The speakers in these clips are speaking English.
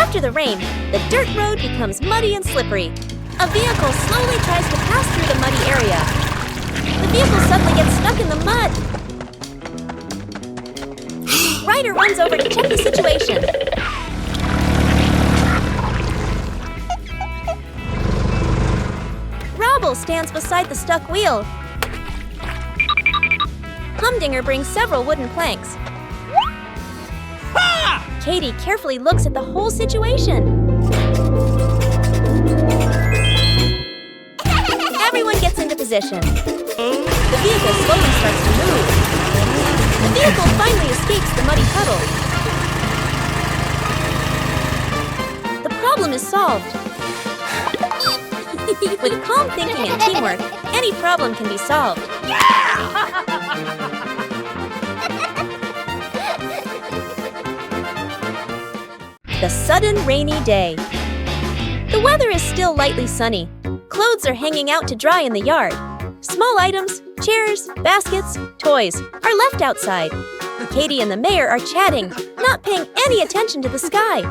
After the rain, the dirt road becomes muddy and slippery. A vehicle slowly tries to pass through the muddy area. The vehicle suddenly gets stuck in the mud. Ryder runs over to check the situation. Rubble stands beside the stuck wheel. Humdinger brings several wooden planks. Katie carefully looks at the whole situation. Everyone gets into position. The vehicle slowly starts to move. The vehicle finally escapes the muddy puddle. The problem is solved. With calm thinking and teamwork, any problem can be solved. The sudden rainy day. The weather is still lightly sunny. Clothes are hanging out to dry in the yard. Small items, chairs, baskets, toys are left outside. Katie and the mayor are chatting, not paying any attention to the sky.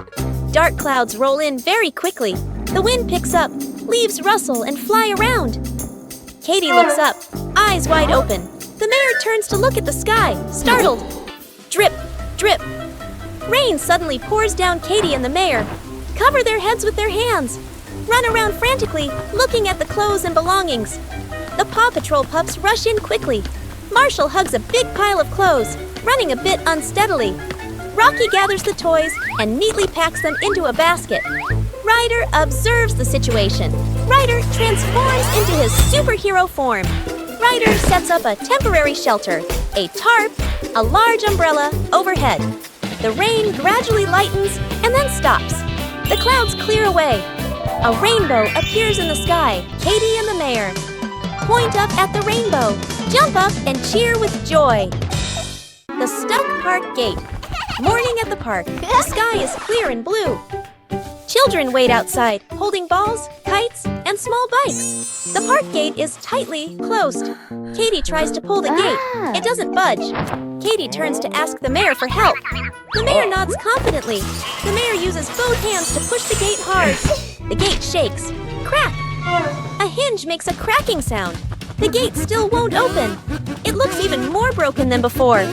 Dark clouds roll in very quickly. The wind picks up, leaves rustle and fly around. Katie looks up, eyes wide open. The mayor turns to look at the sky, startled. Drip, drip. Rain suddenly pours down Katie and the mayor. Cover their heads with their hands. Run around frantically, looking at the clothes and belongings. The PAW Patrol pups rush in quickly. Marshall hugs a big pile of clothes, running a bit unsteadily. Rocky gathers the toys and neatly packs them into a basket. Ryder observes the situation. Ryder transforms into his superhero form. Ryder sets up a temporary shelter, a tarp, a large umbrella overhead. The rain gradually lightens and then stops. The clouds clear away. A rainbow appears in the sky. Katie and the mayor point up at the rainbow, jump up and cheer with joy. The stuck park gate. Morning at the park. The sky is clear and blue. Children wait outside, holding balls, kites, and small bikes. The park gate is tightly closed. Katie tries to pull the gate. It doesn't budge. Katie turns to ask the mayor for help. The mayor nods confidently. The mayor uses both hands to push the gate hard. The gate shakes. Crack! A hinge makes a cracking sound. The gate still won't open. It looks even more broken than before.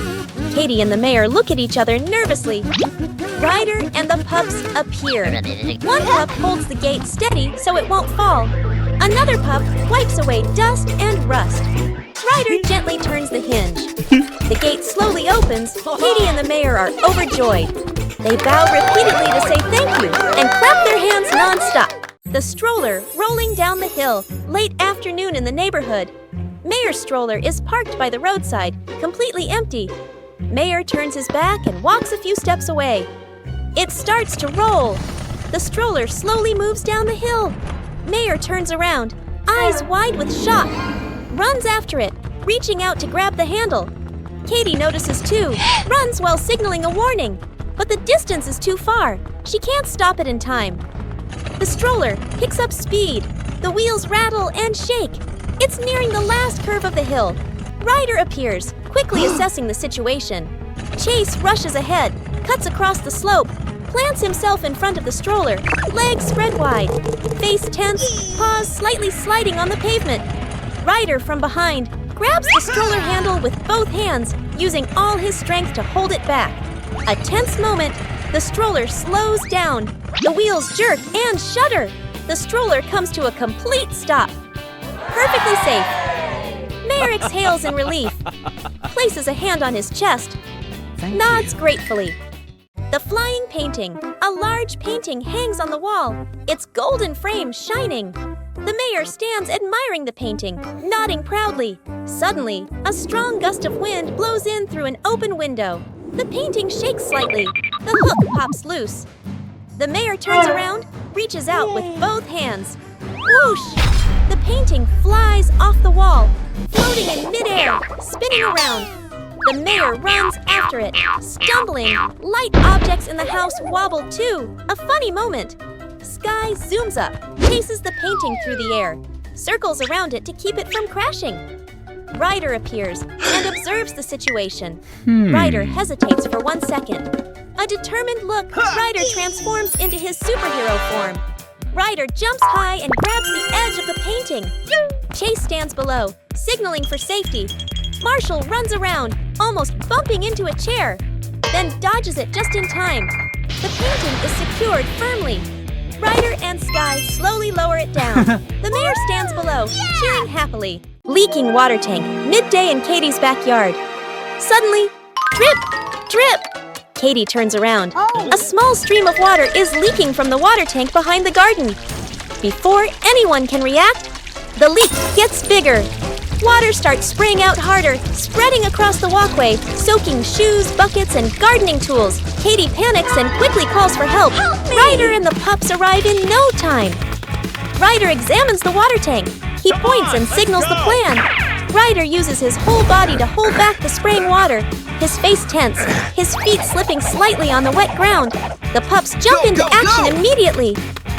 Katie and the mayor look at each other nervously. Ryder and the pups appear. One pup holds the gate steady so it won't fall. Another pup wipes away dust and rust. Ryder gently turns the hinge. The gate slowly opens. Katie and the mayor are overjoyed. They bow repeatedly to say thank you and clap their hands non-stop. The stroller rolling down the hill, late afternoon in the neighborhood. Mayor's stroller is parked by the roadside, completely empty. Mayor turns his back and walks a few steps away. It starts to roll. The stroller slowly moves down the hill. Mayor turns around, eyes wide with shock. Runs after it, reaching out to grab the handle. Katie notices too, runs while signaling a warning. But the distance is too far. She can't stop it in time. The stroller picks up speed. The wheels rattle and shake. It's nearing the last curve of the hill. Ryder appears, quickly assessing the situation. Chase rushes ahead, cuts across the slope, plants himself in front of the stroller, legs spread wide, face tense, paws slightly sliding on the pavement. Ryder from behind grabs the stroller handle with both hands, using all his strength to hold it back. A tense moment, the stroller slows down. The wheels jerk and shudder. The stroller comes to a complete stop. Perfectly safe. Mayor exhales in relief, places a hand on his chest, nods gratefully. The flying painting. A large painting hangs on the wall, its golden frame shining. The mayor stands admiring the painting, nodding proudly. Suddenly, a strong gust of wind blows in through an open window. The painting shakes slightly. The hook pops loose. The mayor turns around, reaches out with both hands. Whoosh! The painting flies off the wall, floating in midair, spinning around. The mayor runs after it, stumbling. Light objects in the house wobble too. A funny moment. Sky zooms up, chases the painting through the air, circles around it to keep it from crashing. Ryder appears and observes the situation. Ryder hesitates for 1 second. A determined look, Ryder transforms into his superhero form. Ryder jumps high and grabs the edge of the painting. Chase stands below, signaling for safety. Marshall runs around, almost bumping into a chair, then dodges it just in time. The painting is secured firmly. Ryder and Sky slowly lower it down. The mayor stands below, cheering happily. Leaking water tank, midday in Katie's backyard. Suddenly, drip, drip! Katie turns around. A small stream of water is leaking from the water tank behind the garden. Before anyone can react, the leak gets bigger. Water starts spraying out harder, spreading across the walkway, soaking shoes, buckets, and gardening tools. Katie panics and quickly calls for help. Ryder and the pups arrive in no time. Ryder examines the water tank. He points and signals the plan. Ryder uses his whole body to hold back the spraying water. His face tense, his feet slipping slightly on the wet ground. The pups jump into action immediately.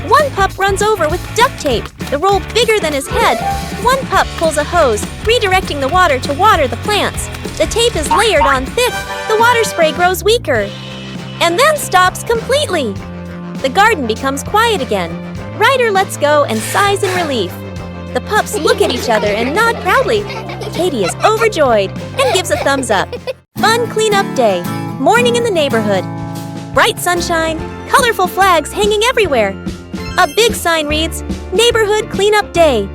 One pup runs over with duct tape, the roll bigger than his head. One pup pulls a hose, redirecting the water to water the plants. The tape is layered on thick. The water spray grows weaker, and then stops completely. The garden becomes quiet again. Ryder lets go and sighs in relief. The pups look at each other and nod proudly. Katie is overjoyed and gives a thumbs up. Fun cleanup day. Morning in the neighborhood. Bright sunshine, colorful flags hanging everywhere. A big sign reads, Neighborhood Cleanup Day.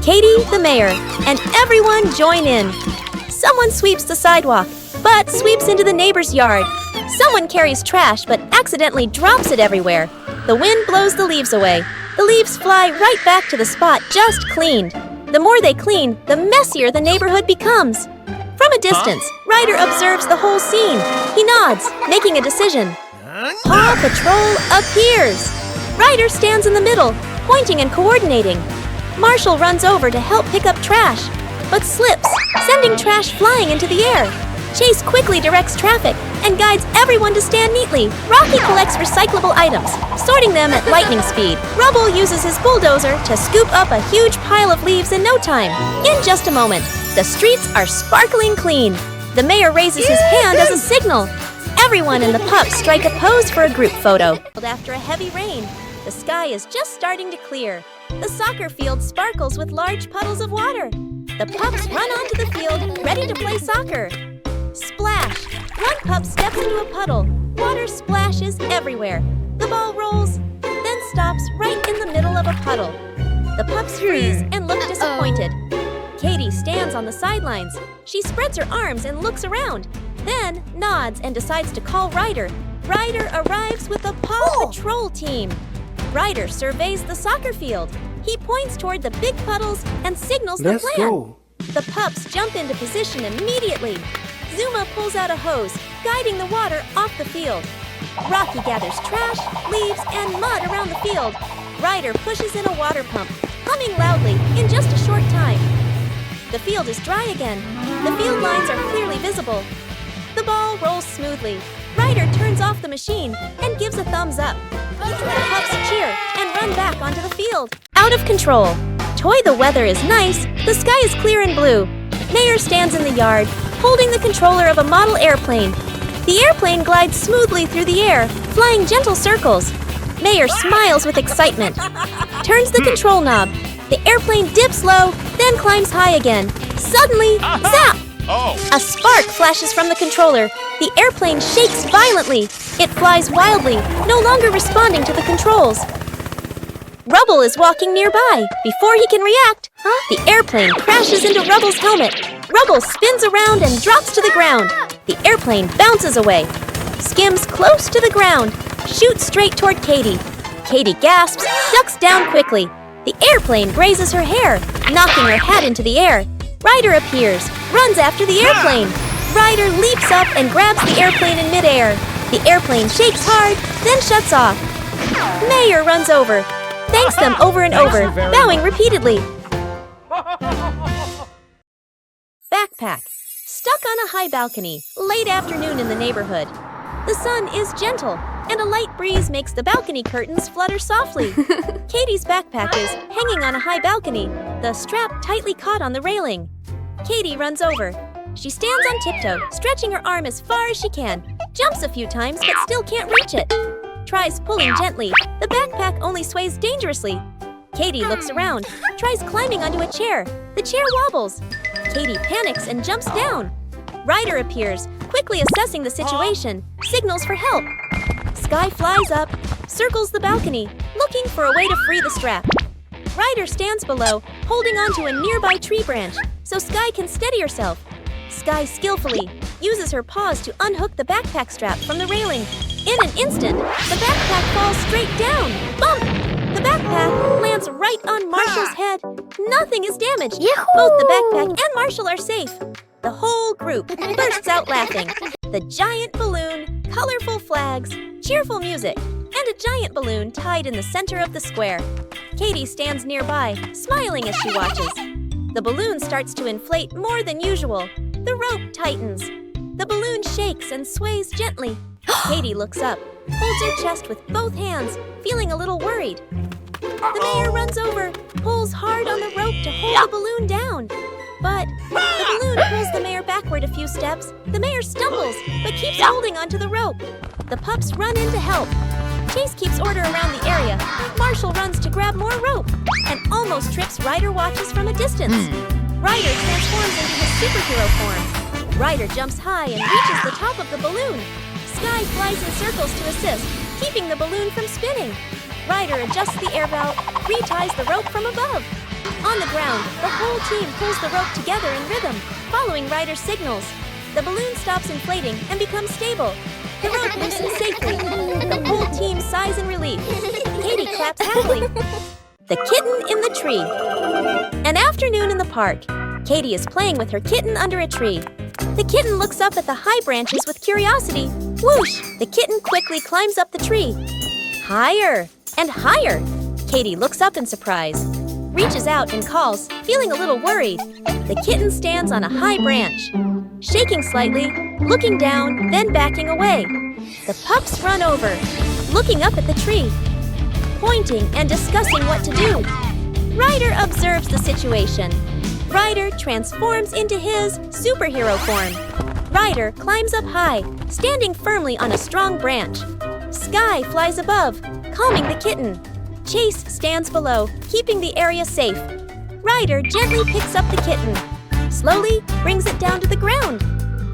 Katie, the mayor, and everyone join in. Someone sweeps the sidewalk, but sweeps into the neighbor's yard. Someone carries trash, but accidentally drops it everywhere. The wind blows the leaves away. The leaves fly right back to the spot just cleaned. The more they clean, the messier the neighborhood becomes. From a distance, Ryder observes the whole scene. He nods, making a decision. PAW Patrol appears! Ryder stands in the middle, pointing and coordinating. Marshall runs over to help pick up trash, but slips, sending trash flying into the air. Chase quickly directs traffic and guides everyone to stand neatly. Rocky collects recyclable items, sorting them at lightning speed. Rubble uses his bulldozer to scoop up a huge pile of leaves in no time. In just a moment, the streets are sparkling clean. The mayor raises his hand as a signal. Everyone and the pups strike a pose for a group photo. After a heavy rain, the sky is just starting to clear. The soccer field sparkles with large puddles of water. The pups run onto the field, ready to play soccer. Splash! One pup steps into a puddle. Water splashes everywhere. The ball rolls, then stops right in the middle of a puddle. The pups freeze and look disappointed. Katie stands on the sidelines. She spreads her arms and looks around, then nods and decides to call Ryder. Ryder arrives with the PAW Patrol team. Ryder surveys the soccer field. He points toward the big puddles and signals the plan. Go. The pups jump into position immediately. Zuma pulls out a hose, guiding the water off the field. Rocky gathers trash, leaves, and mud around the field. Ryder pushes in a water pump, humming loudly in just a short time. The field is dry again. The field lines are clearly visible. The ball rolls smoothly. Ryder turns off the machine and gives a thumbs up. The pups cheer and run back onto the field. Out of control. Toy, the weather is nice. The sky is clear and blue. Mayor stands in the yard, holding the controller of a model airplane. The airplane glides smoothly through the air, flying gentle circles. Mayor smiles with excitement. Turns the control knob. The airplane dips low, then climbs high again. Suddenly, zap! A spark flashes from the controller. The airplane shakes violently. It flies wildly, no longer responding to the controls. Rubble is walking nearby. Before he can react, the airplane crashes into Rubble's helmet. Rubble spins around and drops to the ground. The airplane bounces away, skims close to the ground, shoots straight toward Katie. Katie gasps, ducks down quickly. The airplane grazes her hair, knocking her hat into the air. Ryder appears, runs after the airplane. Ryder leaps up and grabs the airplane in midair. The airplane shakes hard, then shuts off. Mayor runs over, thanks them over and over, bowing repeatedly. Backpack. Stuck on a high balcony, late afternoon in the neighborhood. The sun is gentle, and a light breeze makes the balcony curtains flutter softly. Katie's backpack is hanging on a high balcony, the strap tightly caught on the railing. Katie runs over. She stands on tiptoe, stretching her arm as far as she can. Jumps a few times, but still can't reach it. Tries pulling gently. The backpack only sways dangerously. Katie looks around, tries climbing onto a chair. The chair wobbles. Katie panics and jumps down. Ryder appears, quickly assessing the situation, signals for help. Sky flies up, circles the balcony, looking for a way to free the strap. Ryder stands below, holding onto a nearby tree branch, so Sky can steady herself. Sky skillfully uses her paws to unhook the backpack strap from the railing. In an instant, the backpack falls straight down. Bump! The backpack lands right on Marshall's head. Nothing is damaged. Yahoo! Both the backpack and Marshall are safe. The whole group bursts out laughing. The giant balloon, colorful flags, cheerful music, and a giant balloon tied in the center of the square. Katie stands nearby, smiling as she watches. The balloon starts to inflate more than usual. The rope tightens. The balloon shakes and sways gently. Katie looks up, holds her chest with both hands, feeling a little worried. The mayor runs over, pulls hard on the rope to hold the balloon down. But the balloon pulls the mayor backward a few steps. The mayor stumbles, but keeps holding onto the rope. The pups run in to help. Chase keeps order around the area. Marshall runs to grab more rope and almost trips Ryder watches from a distance. Ryder transforms into his superhero form. Ryder jumps high and reaches the top of the balloon. Sky flies in circles to assist, keeping the balloon from spinning. Ryder adjusts the air valve, reties the rope from above. On the ground, the whole team pulls the rope together in rhythm, following Ryder's signals. The balloon stops inflating and becomes stable. The rope loosens safely. The whole team sighs in relief. Katie claps happily. The kitten in the tree. An afternoon in the park. Katie is playing with her kitten under a tree. The kitten looks up at the high branches with curiosity. Whoosh! The kitten quickly climbs up the tree. Higher and higher. Katie looks up in surprise, reaches out and calls, feeling a little worried. The kitten stands on a high branch, shaking slightly, looking down, then backing away. The pups run over, looking up at the tree, pointing and discussing what to do. Ryder observes the situation. Ryder transforms into his superhero form. Ryder climbs up high, standing firmly on a strong branch. Sky flies above, calming the kitten. Chase stands below, keeping the area safe. Ryder gently picks up the kitten, slowly brings it down to the ground.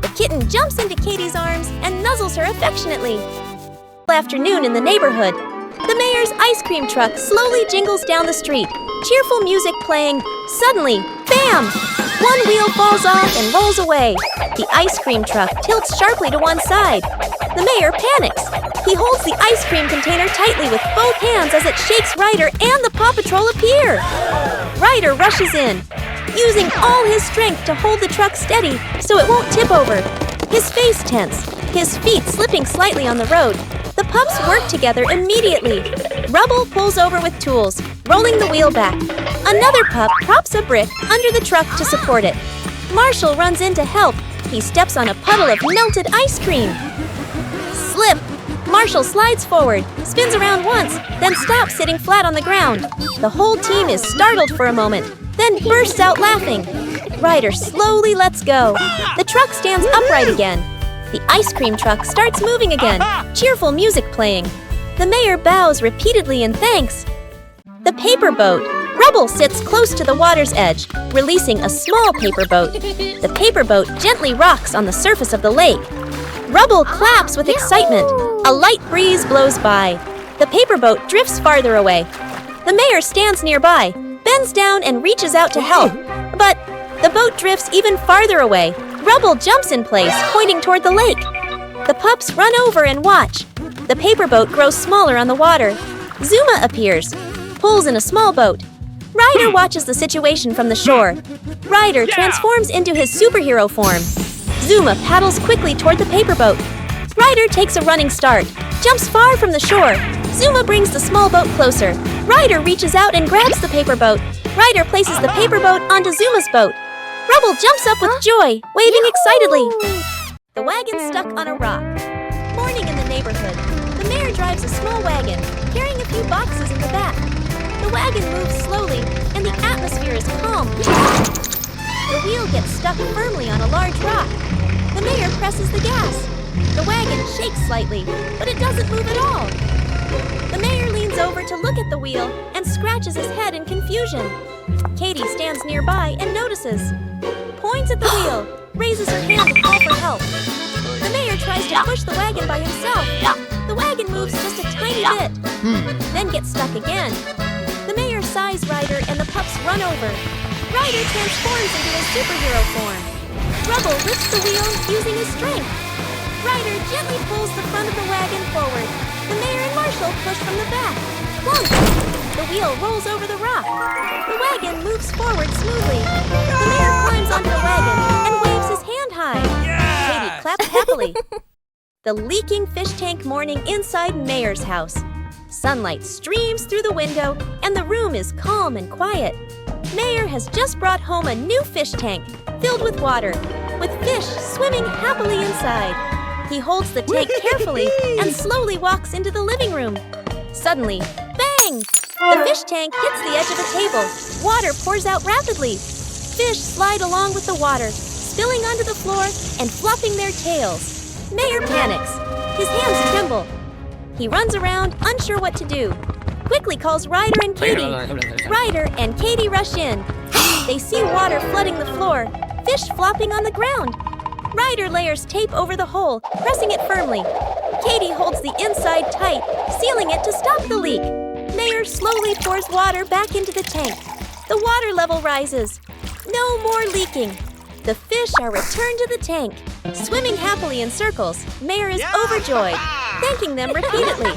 The kitten jumps into Katie's arms and nuzzles her affectionately. Afternoon in the neighborhood. The mayor's ice cream truck slowly jingles down the street, cheerful music playing. Suddenly, bam! One wheel falls off and rolls away. The ice cream truck tilts sharply to one side. The mayor panics. He holds the ice cream container tightly with both hands as it shakes Ryder and the PAW Patrol appear. Ryder rushes in, using all his strength to hold the truck steady so it won't tip over. His face tense, his feet slipping slightly on the road. The pups work together immediately. Rubble pulls over with tools, rolling the wheel back. Another pup props a brick under the truck to support it. Marshall runs in to help. He steps on a puddle of melted ice cream. Slip! Marshall slides forward, spins around once, then stops sitting flat on the ground. The whole team is startled for a moment, then bursts out laughing. Ryder slowly lets go. The truck stands upright again. The ice cream truck starts moving again, cheerful music playing. The mayor bows repeatedly in thanks. The paper boat. Rubble sits close to the water's edge, releasing a small paper boat. The paper boat gently rocks on the surface of the lake. Rubble claps with excitement. A light breeze blows by. The paper boat drifts farther away. The mayor stands nearby, bends down and reaches out to help. But the boat drifts even farther away. Rubble jumps in place, pointing toward the lake. The pups run over and watch. The paper boat grows smaller on the water. Zuma appears, pulls in a small boat. Ryder watches the situation from the shore. Ryder transforms into his superhero form. Zuma paddles quickly toward the paper boat. Ryder takes a running start, jumps far from the shore. Zuma brings the small boat closer. Ryder reaches out and grabs the paper boat. Ryder places the paper boat onto Zuma's boat. Rubble jumps up with joy, waving excitedly. The wagon stuck on a rock. Morning in the neighborhood. The mayor drives a small wagon, carrying a few boxes in the back. The wagon moves slowly, and the atmosphere is calm. The wheel gets stuck firmly on a large rock. The mayor presses the gas. The wagon shakes slightly, but it doesn't move at all. The mayor leans over to look at the wheel and scratches his head in confusion. Katie stands nearby and notices. Points at the wheel, raises her hand to call for help. The mayor tries to push the wagon by himself. The wagon moves just a tiny bit, then gets stuck again. The mayor sighs Ryder and the pups run over. Ryder transforms into his superhero form. Rubble lifts the wheel using his strength. Ryder gently pulls the front of the wagon forward. The mayor and Marshall push from the back. Plunk! The wheel rolls over the rock. The wagon moves forward smoothly. The mayor climbs onto the wagon and waves his hand high. Katie claps happily. The leaking fish tank morning inside Mayor's house. Sunlight streams through the window and the room is calm and quiet. Mayor has just brought home a new fish tank filled with water, with fish swimming happily inside. He holds the tank carefully and slowly walks into the living room. Suddenly, bang! The fish tank hits the edge of a table. Water pours out rapidly. Fish slide along with the water, spilling onto the floor and flopping their tails. Mayor panics. His hands tremble. He runs around, unsure what to do. Quickly calls Ryder and Katie. Ryder and Katie rush in. They see water flooding the floor, fish flopping on the ground. Ryder layers tape over the hole, pressing it firmly. Katie holds the inside tight, sealing it to stop the leak. Mayor slowly pours water back into the tank. The water level rises. No more leaking. The fish are returned to the tank. Swimming happily in circles, Mayor is overjoyed, thanking them repeatedly.